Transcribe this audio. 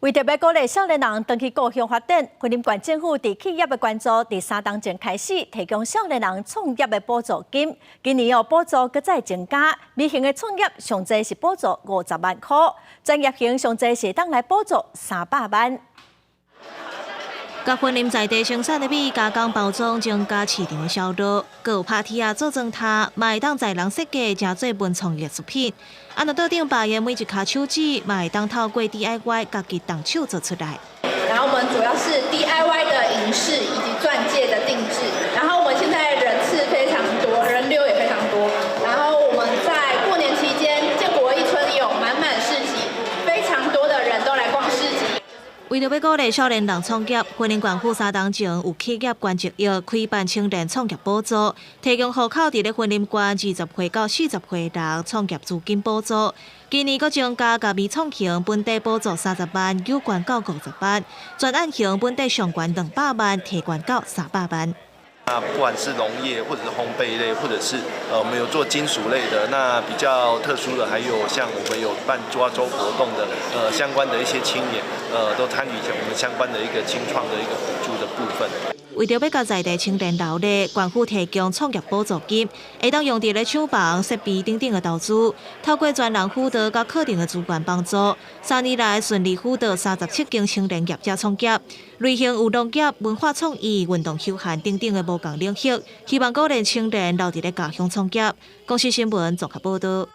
为着要鼓励少年人登去故乡发展，云林县政府伫企业的关注，第3档前开始提供少年人创业的补助金。今年补助搁再增加，微型的创业上济是补助50万块，专业型上济是当来补助300万。甲云林在地生产的米加工包装，增加市场的销路。搁有拍铁啊做装塔，嘛会当在人设计真做文创艺术品。按照桌顶摆的每一卡手指，嘛会当透过 DIY 家己动手做出来。然后我们主要是 DIY 的银饰以及钻戒的定制。然后我们现在人次非常多，人流也非常多。然后我们在过年期间，建国一村有满市集，非常多的人都来逛市集。为着要鼓励少年人创业，云林县府3档前有企业关节约开办青年创业补助，提供户口伫咧云林县20岁到40岁人创业资金补助。今年阁增加甲微创型本地补助30万，有关到50万；专案型本地上悬200万，提悬到300万。不管是农业或者是烘焙类，或者是我们有做金属类的，那比较特殊的还有像我们有办抓周活动的，相关的一些青年，都参与我们相关的一个青创的一个补助的部分。为着要甲在地青年劳力，县府提供创业补助金，会当用伫咧厂房、设备等等的投资，透过专人辅导甲课程的资源帮助，3年来顺利辅导37间青年业者创业，类型有农业、文化创意、运动休闲等等的无同领域，希望鼓励青年留伫咧家乡创业。公视新闻综合报道。